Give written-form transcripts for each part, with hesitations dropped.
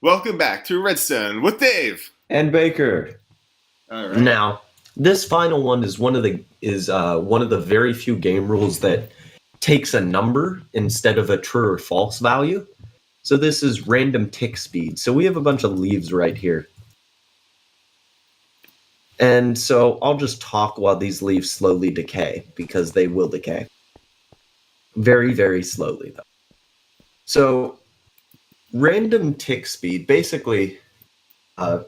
Welcome back to Redstone with Dave. And Baker. All right. Now, this final one is one of the very few game rules that takes a number instead of a true or false value. So this is random tick speed. So we have a bunch of leaves right here. And so I'll just talk while these leaves slowly decay, because they will decay. Very, very slowly, though. So random tick speed, basically, the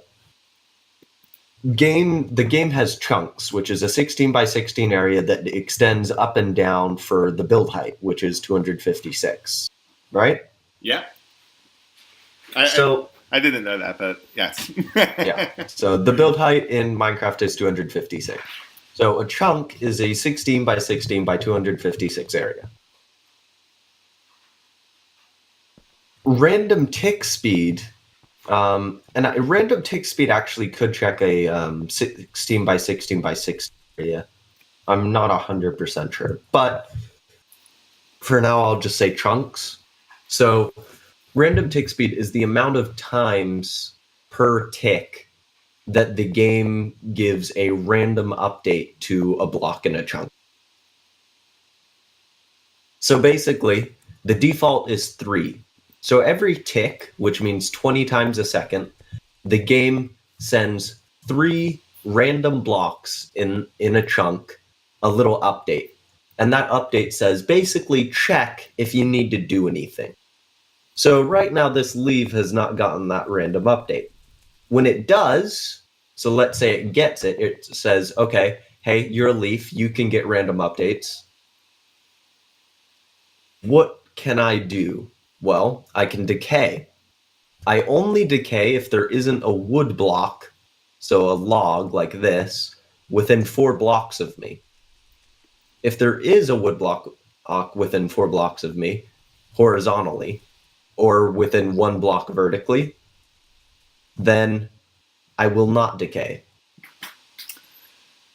game has chunks, which is a 16 by 16 area that extends up and down for the build height, which is 256, right? Yeah. I didn't know that, but yes. Yeah. So the build height in Minecraft is 256. So a chunk is a 16 by 16 by 256 area. Random tick speed. Random tick speed actually could check a 16 by 16 by 16 area. I'm not 100% sure, but for now I'll just say chunks. So random tick speed is the amount of times per tick that the game gives a random update to a block in a chunk. So basically, the default is 3. So every tick, which means 20 times a second, the game sends 3 random blocks in a chunk, a little update. And that update says, basically, check if you need to do anything. So right now, this leaf has not gotten that random update. When it does, so let's say it gets it, it says, okay, hey, you're a leaf, you can get random updates. What can I do? Well, I can decay. I only decay if there isn't a wood block, so a log like this, within 4 blocks of me. If there is a wood block within 4 blocks of me, horizontally, or within 1 block vertically, then I will not decay.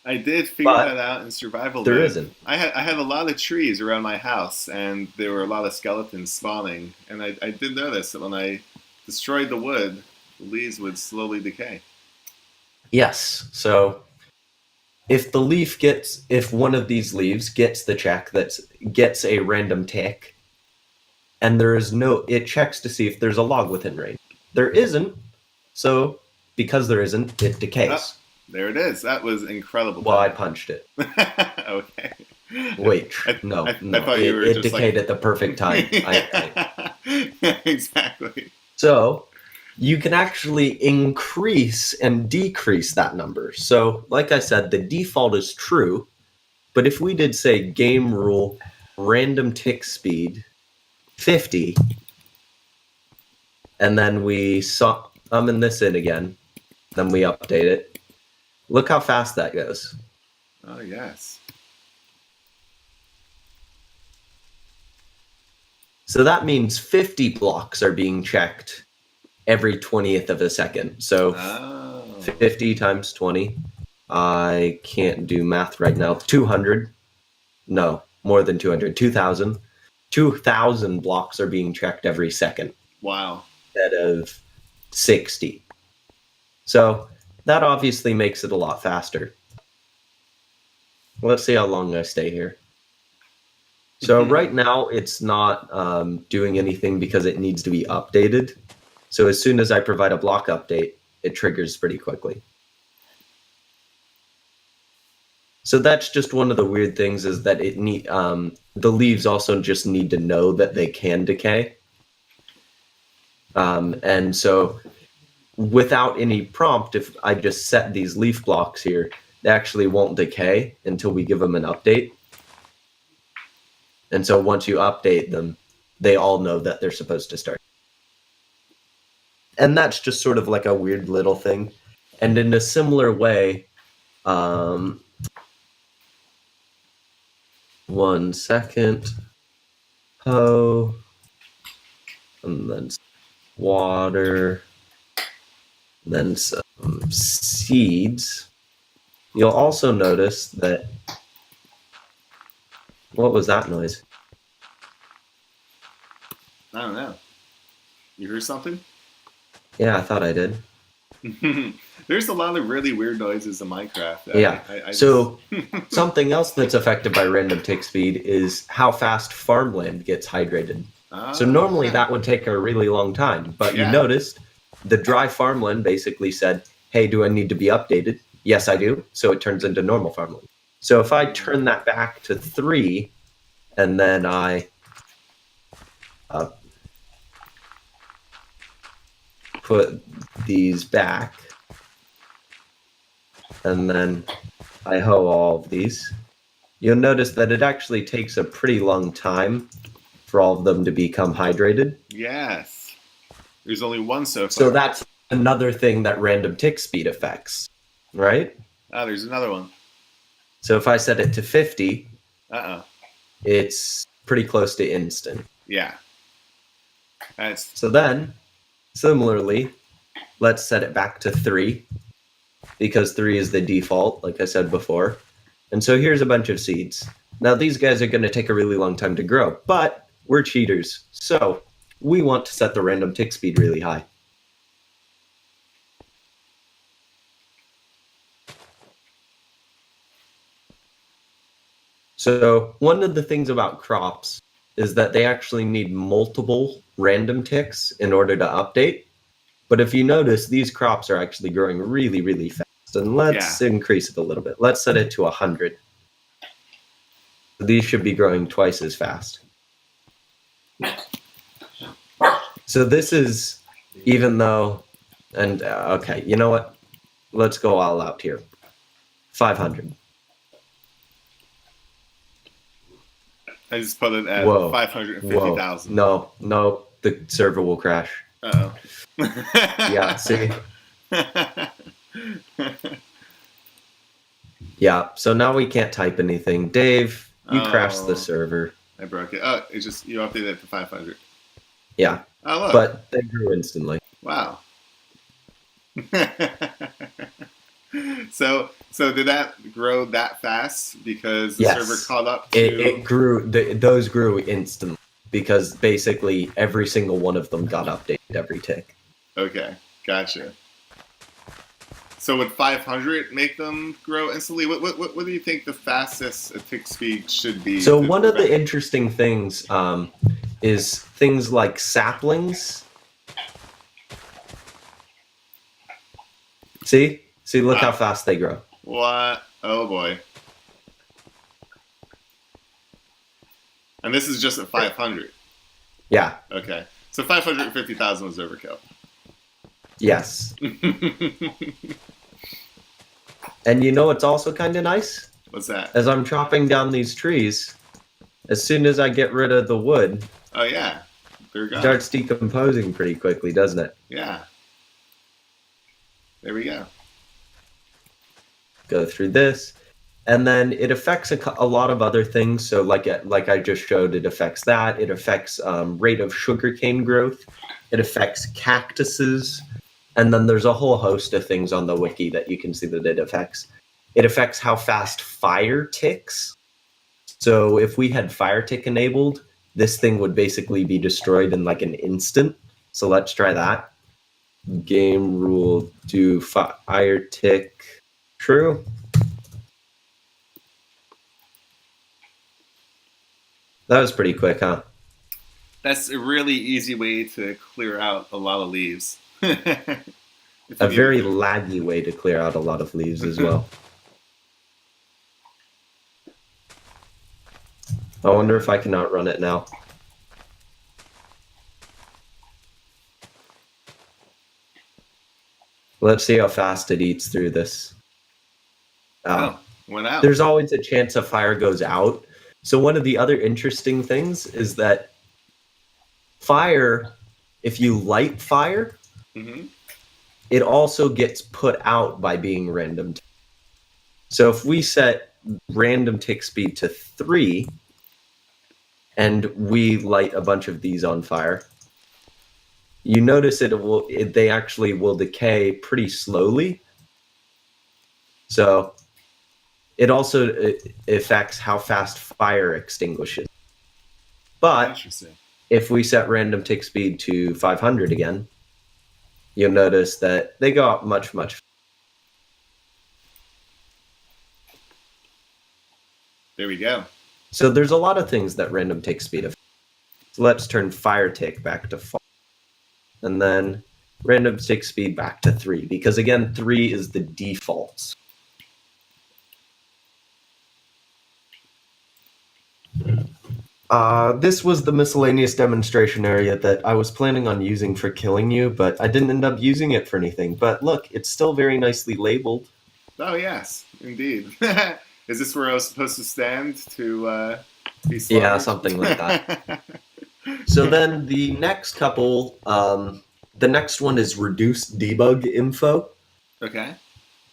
I did figure that out in survival mode. There isn't. I had a lot of trees around my house, and there were a lot of skeletons spawning. And I did notice that when I destroyed the wood, the leaves would slowly decay. Yes. So if one of these leaves gets the check that gets a random tick, and it checks to see if there's a log within range. There isn't. So because there isn't, it decays. Oh, there it is. That was incredible. Well, I punched it. Okay. Wait, no. I thought you were it just decayed at the perfect time. Exactly. So you can actually increase and decrease that number. So, like I said, the default is true. But if we did, say, game rule, random tick speed, 50, and then we summon this in again, then we update it. Look how fast that goes. Oh, yes. So that means 50 blocks are being checked every 20th of a second. So 50 times 20. I can't do math right now. 200. No, more than 200. 2,000. 2,000 blocks are being checked every second. Wow. Instead of 60. So that obviously makes it a lot faster. Let's see how long I stay here. So right now it's not doing anything because it needs to be updated. So as soon as I provide a block update, it triggers pretty quickly. So that's just one of the weird things, is that the leaves also just need to know that they can decay. And so without any prompt, if I just set these leaf blocks here, they actually won't decay until we give them an update. And so once you update them, they all know that they're supposed to start. And that's just sort of like a weird little thing. And in a similar way, 1 second. Oh, and then water, then some seeds. You'll also notice that... What was that noise? I don't know. You heard something? Yeah, I thought I did. There's a lot of really weird noises in Minecraft. Yeah. I just. So something else that's affected by random tick speed is how fast farmland gets hydrated. So Oh, normally yeah. that would take a really long time, but you Yeah. noticed the dry farmland basically said, "Hey, do I need to be updated?" Yes, I do. So it turns into normal farmland. So if I turn that back to 3 and then I uh, put these back and then I hoe all of these, you'll notice that it actually takes a pretty long time for all of them to become hydrated. Yes. There's only one so So far. that's another thing that random tick speed affects, right? Oh, there's another one. So if I set it to 50, Uh oh. it's pretty close to instant. Yeah. That's. So then, similarly, let's set it back to 3 because 3 is the default, like I said before. And so here's a bunch of seeds. Now, these guys are going to take a really long time to grow, but we're cheaters. So we want to set the random tick speed really high. So one of the things about crops is that they actually need multiple random ticks in order to update. But if you notice, these crops are actually growing really, really fast. And let's increase it a little bit. Let's set it to 100. These should be growing twice as fast. So this is, even though, and okay, you know what? Let's go all out here. 500. I just put it at Whoa. 550,000. No, the server will crash. Uh oh. Yeah, see? Yeah, so now we can't type anything. Dave, you crashed the server. I broke it. Oh, it's just you updated it to 500. Yeah. Oh, look. But they grew instantly. Wow. So did that grow that fast because the server caught up to... It grew, those grew instantly because basically every single one of them got updated every tick. Okay, gotcha. So would 500 make them grow instantly? What do you think the fastest a tick speed should be? So one of the interesting things is things like saplings. See, look how fast they grow. What? Oh boy. And this is just at 500. Yeah. Okay. So 550,000 was overkill. Yes. And you know what's also kind of nice? What's that? As I'm chopping down these trees, as soon as I get rid of the wood, oh yeah, they're gone. It starts decomposing pretty quickly, doesn't it? Yeah. There we go. Go through this, and then it affects a lot of other things. So like I just showed, it affects that. It affects rate of sugarcane growth. It affects cactuses. And then there's a whole host of things on the wiki that you can see that it affects. It affects how fast fire ticks. So if we had fire tick enabled, this thing would basically be destroyed in like an instant. So let's try that. Game rule do fire tick true. That was pretty quick, huh? That's a really easy way to clear out a lot of leaves. A very laggy way to clear out a lot of leaves as well. I wonder if I can outrun it now. Let's see how fast it eats through this. Went out. There's always a chance a fire goes out. So one of the other interesting things is that fire, if you light fire, it also gets put out by being random. So if we set random tick speed to 3 and we light a bunch of these on fire, you notice they actually will decay pretty slowly. So it also affects how fast fire extinguishes. But if we set random tick speed to 500 again, you'll notice that they go up much, much. There we go. So there's a lot of things that random tick speed affects. So let's turn fire tick back to false. And then random tick speed back to 3, because again, 3 is the default. This was the miscellaneous demonstration area that I was planning on using for killing you, but I didn't end up using it for anything. But look, it's still very nicely labeled. Oh, yes, indeed. Is this where I was supposed to stand to be slaughtered? Yeah, something like that. So then the next couple, the next one is reduced debug info. Okay.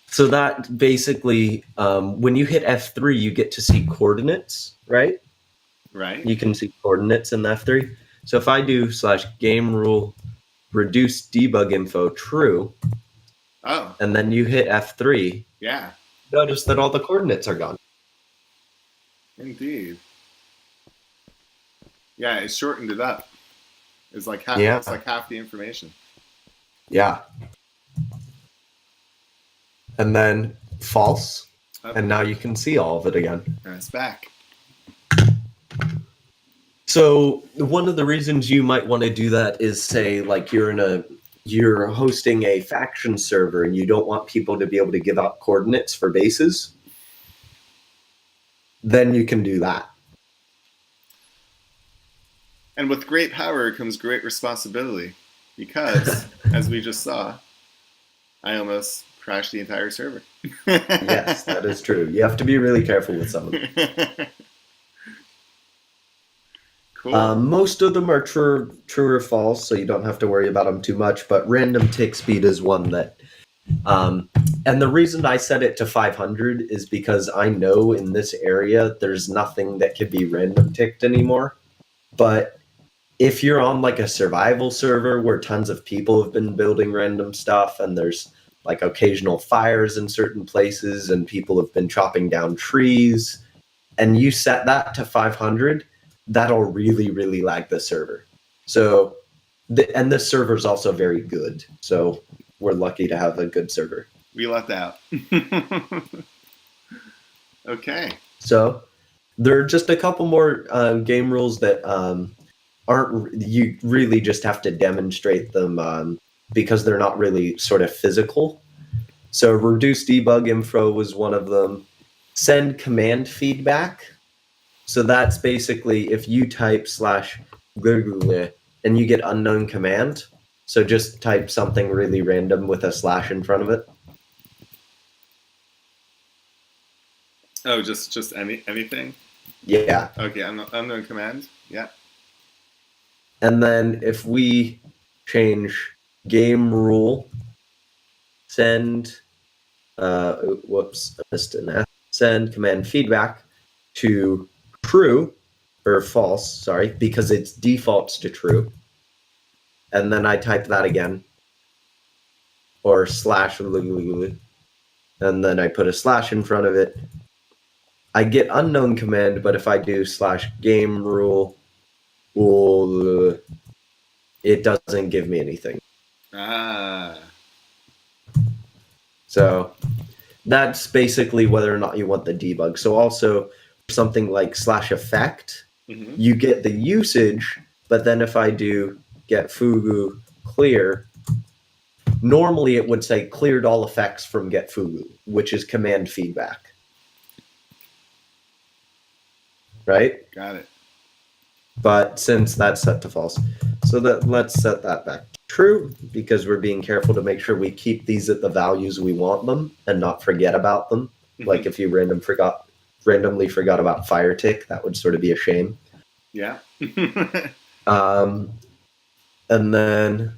So that basically, when you hit F3, you get to see coordinates, right? Right. You can see coordinates in F3. So if I do /game rule reduce debug info true, Oh, and then you hit F3, yeah, notice that all the coordinates are gone. indeed. Yeah, it shortened it up. It's like half. Yeah. It's like half the information. Yeah. And then false, Oh, and now you can see all of it again. and it's back. So one of the reasons you might want to do that is, say, like you're hosting a faction server and you don't want people to be able to give out coordinates for bases. Then you can do that. And with great power comes great responsibility, because as we just saw, I almost crashed the entire server. Yes, that is true. You have to be really careful with some of them. Cool. Most of them are true or false, so you don't have to worry about them too much. But random tick speed is one that, and the reason I set it to 500 is because I know in this area there's nothing that can be random ticked anymore. But if you're on like a survival server where tons of people have been building random stuff, and there's like occasional fires in certain places, and people have been chopping down trees, and you set that to 500, that'll really, really lag the server. So, and this server is also very good. So we're lucky to have a good server. We lucked out. Okay. So there are just a couple more game rules that aren't, you really just have to demonstrate them because they're not really sort of physical. So reduce debug info was one of them. Send command feedback. So that's basically if you type / and you get unknown command. So just type something really random with a slash in front of it. Oh, just anything. Yeah. Okay, unknown command. Yeah. And then if we change game rule, send send command feedback to true or false, sorry, because it defaults to true. And then I type that again, or / and then I put a slash in front of it. I get unknown command, but if I do /game rule, it doesn't give me anything. Ah. So that's basically whether or not you want the debug. So also something like /effect, Mm-hmm. you get the usage, but then if I do get fugu clear, normally it would say cleared all effects from get fugu, which is command feedback. Right? Got it. But since that's set to false, so that let's set that back to true, because we're being careful to make sure we keep these at the values we want them and not forget about them. Mm-hmm. Like if you randomly forgot about fire tick, that would sort of be a shame. Yeah. And then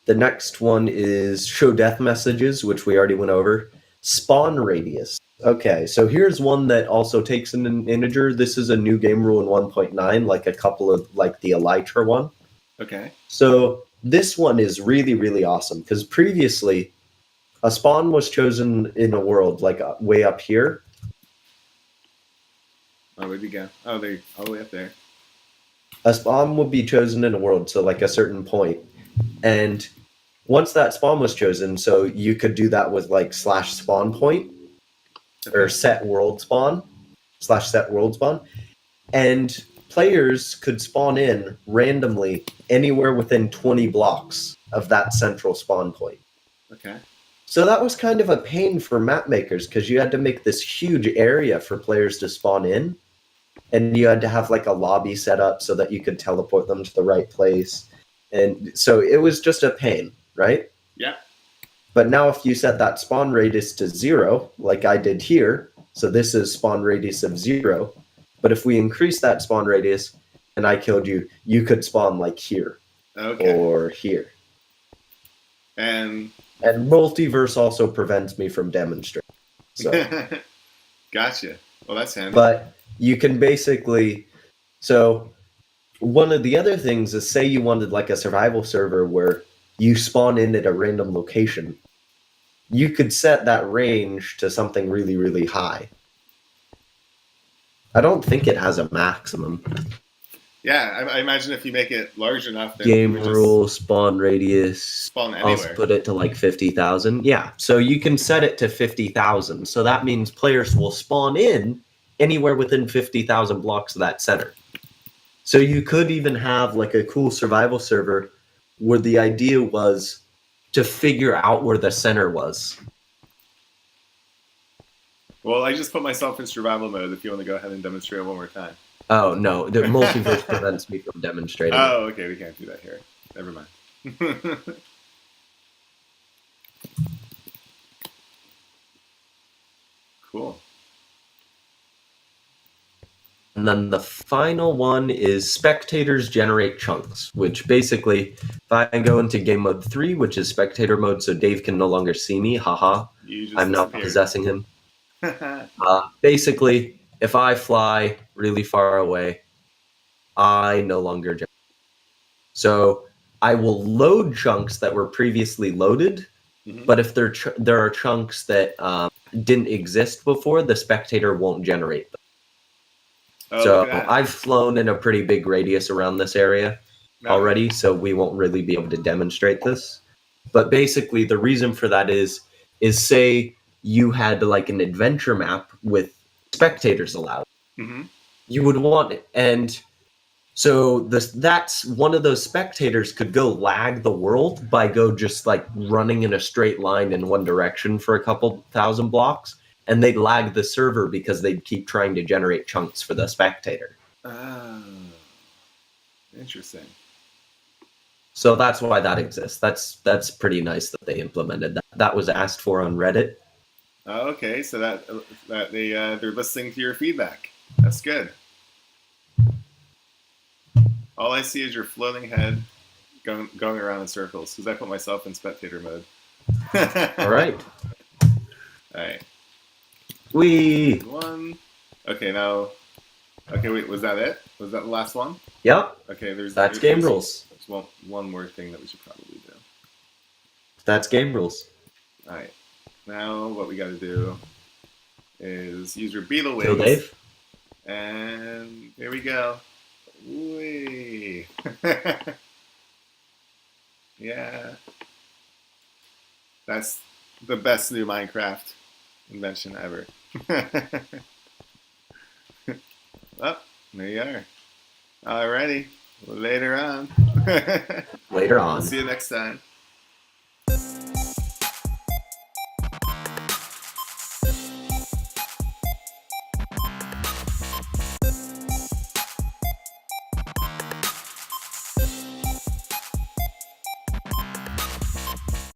the next one is show death messages, which we already went over. Spawn radius. Okay, so here's one that also takes an integer. This is a new game rule in 1.9, like a couple of, like the Elytra one. Okay. So this one is really, really awesome, because previously a spawn was chosen in a world like way up here. Oh, where'd you go? Oh, they all the way up there. A spawn would be chosen in a world, so like a certain point. And once that spawn was chosen, so you could do that with like slash spawn point or set world spawn slash set world spawn, and players could spawn in randomly anywhere within 20 blocks of that central spawn point. Okay. So that was kind of a pain for map makers because you had to make this huge area for players to spawn in, and you had to have like a lobby set up so that you could teleport them to the right place. And so it was just a pain, right? Yeah. But now if you set that spawn radius to 0, like I did here, so this is spawn radius of 0, but if we increase that spawn radius and I killed you, you could spawn like here Okay. or here. And multiverse also prevents me from demonstrating. So gotcha. Well, that's handy. but you can basically, so one of the other things is, say you wanted like a survival server where you spawn in at a random location, you could set that range to something really, really high. I don't think it has a maximum. Yeah, I imagine if you make it large enough, then Game you would rule, spawn radius. spawn I'll anywhere. put it to like 50,000. Yeah, so you can set it to 50,000. So that means players will spawn in anywhere within 50,000 blocks of that center. So you could even have like a cool survival server where the idea was to figure out where the center was. Well, I just put myself in survival mode if you want to go ahead and demonstrate it one more time. Oh, no, the multiverse prevents me from demonstrating. Oh, okay, we can't do that here. Never mind. Cool. And then the final one is spectators generate chunks, which basically, if I go into game mode 3, which is spectator mode, so Dave can no longer see me, haha, I'm not possessing him. Basically, if I fly really far away, I no longer generate. So I will load chunks that were previously loaded, but if there are chunks that didn't exist before, the spectator won't generate them. Oh, so I've flown in a pretty big radius around this area already, so we won't really be able to demonstrate this. But basically, the reason for that is say you had like an adventure map with spectators allowed. Mm-hmm. You would want it, and so that's one of those spectators could go lag the world by just like running in a straight line in one direction for a couple thousand blocks, and they'd lag the server because they'd keep trying to generate chunks for the spectator. Oh, interesting. So that's why that exists. That's pretty nice that they implemented that. That was asked for on Reddit. Oh, okay, so that they're listening to your feedback. That's good. All I see is your floating head going around in circles because I put myself in spectator mode. All right. All right. We. One. Okay, now. Okay, wait. Was that it? Was that the last one? Yep. Okay, that's game rules. There's one more thing that we should probably do. That's game rules. All right. Now what we got to do is use your beetle wings. Kill Dave. And here we go. Whee! Yeah. That's the best new Minecraft invention ever. Oh, there you are. Alrighty. Later on. Later on. See you next time.